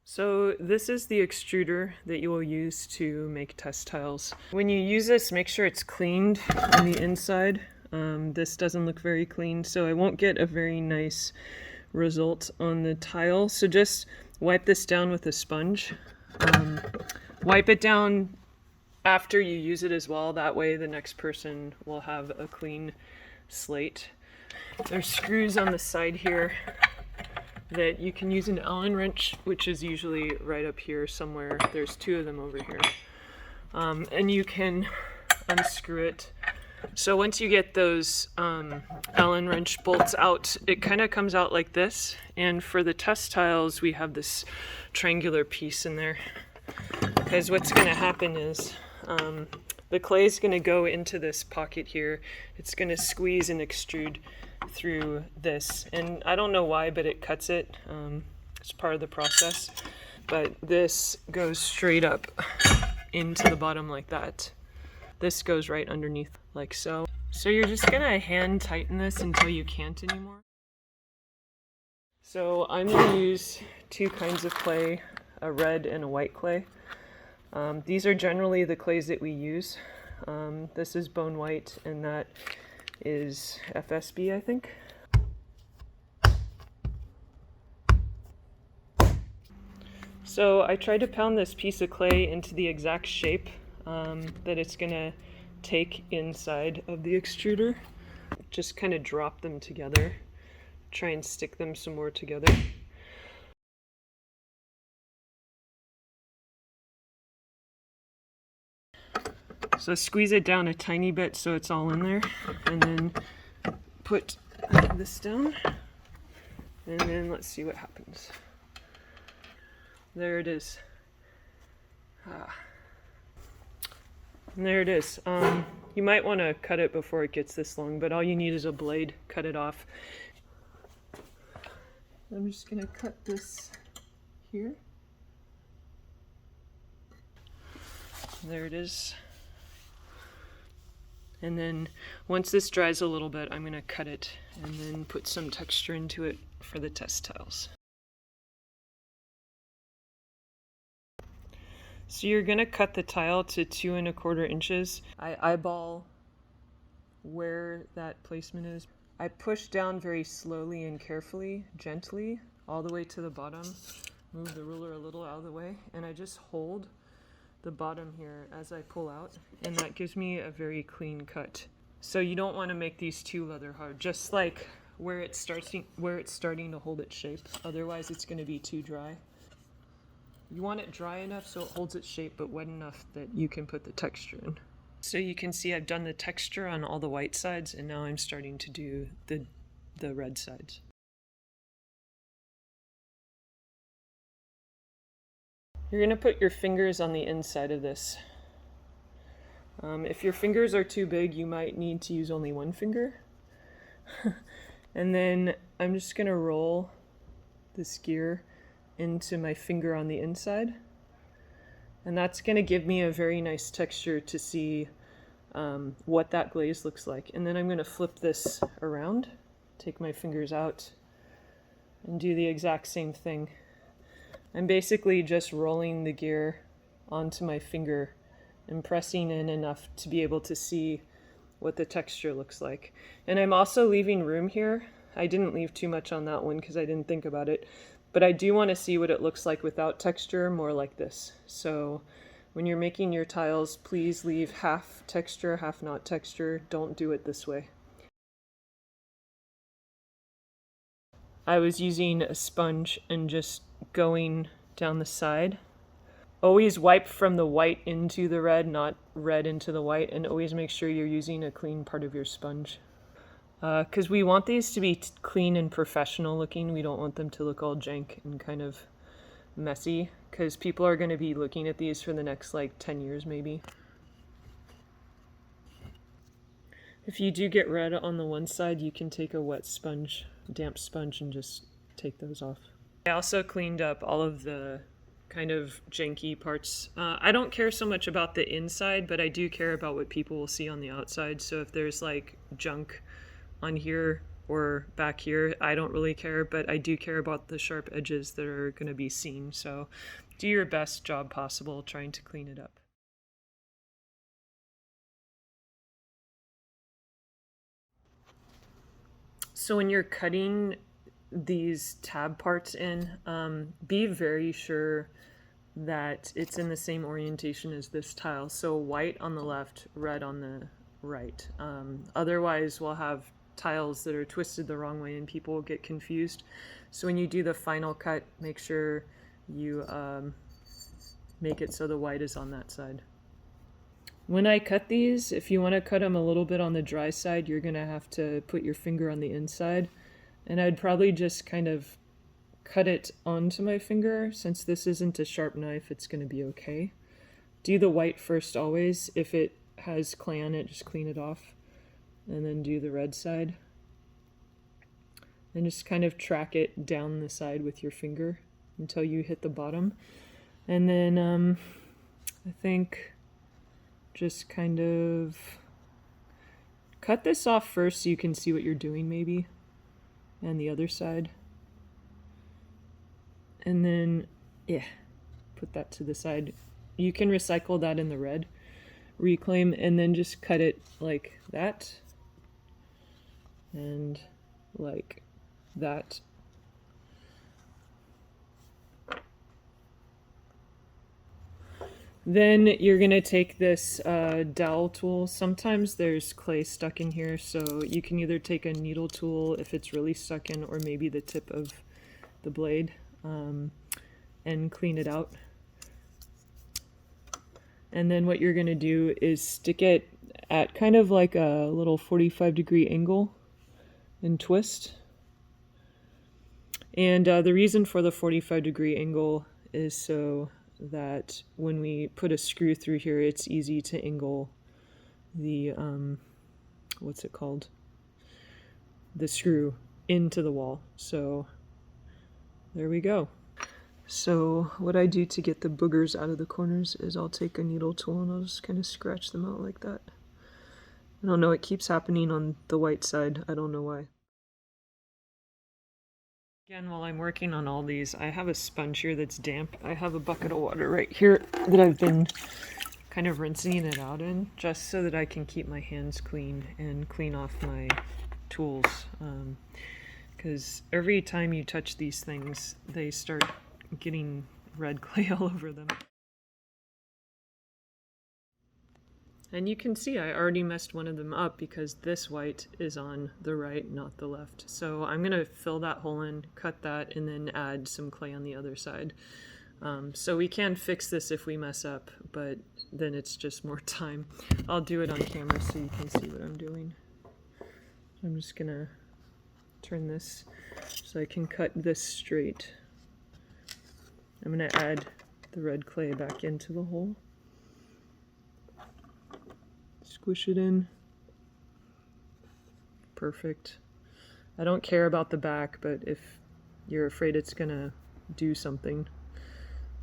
So this is the extruder that you will use to make test tiles. When you use this, make sure it's cleaned on the inside. This doesn't look very clean, so I won't get a very nice result on the tile. So just wipe this down with a sponge. Wipe it down after you use it as well. That way the next person will have a clean slate. There's screws on the side here that you can use an Allen wrench, which is usually right up here somewhere. There's two of them over here. And you can unscrew it. So once you get those Allen wrench bolts out, it kind of comes out like this. And for the test tiles, we have this triangular piece in there. Because what's going to happen is the clay is going to go into this pocket here. It's going to squeeze and extrude through this, and I don't know why, but it cuts it. It's part of the process, but this goes straight up into the bottom like that. This goes right underneath like so. So you're just gonna hand tighten this until you can't anymore. So I'm gonna use two kinds of clay, a red and a white clay. These are generally the clays that we use. This is bone white, and that is FSB, I think. So I tried to pound this piece of clay into the exact shape that it's gonna take inside of the extruder. Just kind of drop them together, try and stick them some more together. So squeeze it down a tiny bit so it's all in there, and then put this down, and then let's see what happens. There it is. And there it is. You might want to cut it before it gets this long, but all you need is a blade. Cut it off. I'm just going to cut this here. There it is. And then once this dries a little bit, I'm going to cut it and then put some texture into it for the test tiles. So you're going to cut the tile to 2 1/4 inches. I eyeball where that placement is. I push down very slowly and carefully, gently, all the way to the bottom. Move the ruler a little out of the way, and I just hold the bottom here as I pull out, and that gives me a very clean cut. So you don't want to make these too leather hard, just like where it's starting to hold its shape. Otherwise it's going to be too dry. You want it dry enough so it holds its shape, but wet enough that you can put the texture in. So you can see I've done the texture on all the white sides, and now I'm starting to do the red sides. You're going to put your fingers on the inside of this. If your fingers are too big, you might need to use only one finger. And then I'm just going to roll this gear into my finger on the inside. And that's going to give me a very nice texture to see what that glaze looks like. And then I'm going to flip this around, take my fingers out, and do the exact same thing. I'm basically just rolling the gear onto my finger and pressing in enough to be able to see what the texture looks like. And I'm also leaving room here. I didn't leave too much on that one because I didn't think about it, but I do want to see what it looks like without texture, more like this. So when you're making your tiles, please leave half texture, half not texture. Don't do it this way. I was using a sponge and just going down the side. Always wipe from the white into the red, not red into the white, and always make sure you're using a clean part of your sponge. Because we want these to be clean and professional looking. We don't want them to look all jank and kind of messy, because people are going to be looking at these for the next like 10 years maybe. If you do get red on the one side, you can take a wet sponge, damp sponge, and just take those off. I also cleaned up all of the kind of janky parts. I don't care so much about the inside, but I do care about what people will see on the outside. So if there's like junk on here, or back here. I don't really care, but I do care about the sharp edges that are going to be seen. So do your best job possible trying to clean it up. So when you're cutting these tab parts in, be very sure that it's in the same orientation as this tile. So white on the left, red on the right. Otherwise, we'll have tiles that are twisted the wrong way and people will get confused. So when you do the final cut, make sure you make it so the white is on that side. When I cut these, if you want to cut them a little bit on the dry side, you're going to have to put your finger on the inside. And I'd probably just kind of cut it onto my finger. Since this isn't a sharp knife, it's going to be okay. Do the white first always. If it has clay on it, just clean it off. And then do the red side. And just kind of track it down the side with your finger until you hit the bottom. And then I think just kind of cut this off first so you can see what you're doing maybe. And the other side. And then, put that to the side. You can recycle that in the red, reclaim, and then just cut it like that. And like that. Then you're going to take this dowel tool. Sometimes there's clay stuck in here, so you can either take a needle tool if it's really stuck in, or maybe the tip of the blade, and clean it out. And then what you're going to do is stick it at kind of like a little 45-degree angle and twist. And the reason for the 45-degree angle is so that when we put a screw through here, it's easy to angle the, what's it called? The screw into the wall. So there we go. So what I do to get the boogers out of the corners is I'll take a needle tool and I'll just kind of scratch them out like that. I don't know, it keeps happening on the white side. I don't know why. Again, while I'm working on all these, I have a sponge here that's damp. I have a bucket of water right here that I've been kind of rinsing it out in, just so that I can keep my hands clean and clean off my tools. Because every time you touch these things, they start getting red clay all over them. And you can see I already messed one of them up because this white is on the right, not the left. So I'm going to fill that hole in, cut that, and then add some clay on the other side. So we can fix this if we mess up, but then it's just more time. I'll do it on camera so you can see what I'm doing. I'm just going to turn this so I can cut this straight. I'm going to add the red clay back into the hole. Squish it in. Perfect. I don't care about the back, but if you're afraid it's gonna do something,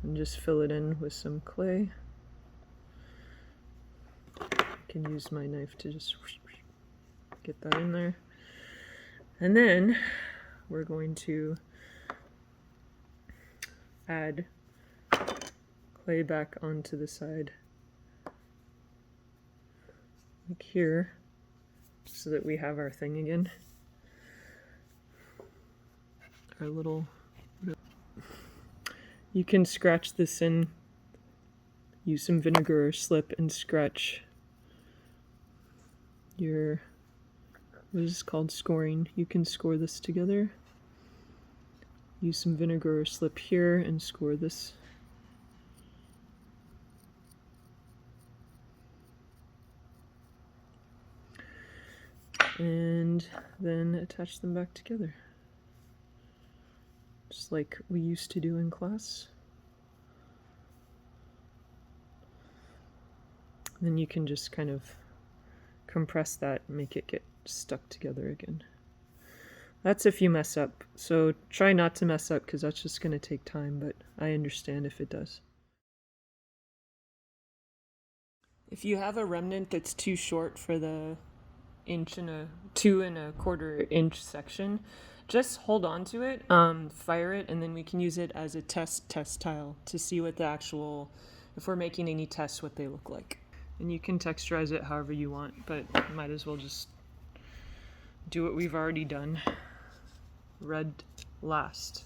then just fill it in with some clay. I can use my knife to just get that in there. And then we're going to add clay back onto the side. Like here, so that we have our thing again. Our little... You can scratch this in, use some vinegar or slip and scratch your, what is this called, scoring. You can score this together. Use some vinegar or slip here and score this. And then attach them back together, just like we used to do in class. Then you can just kind of compress that and make it get stuck together again. That's if you mess up, so try not to mess up because that's just going to take time, but I understand if it does. If you have a remnant that's too short for the 2¼ inch section. Just hold on to it, fire it, and then we can use it as a test tile to see what the actual, if we're making any tests, what they look like. And you can texturize it however you want, but might as well just do what we've already done. Red last.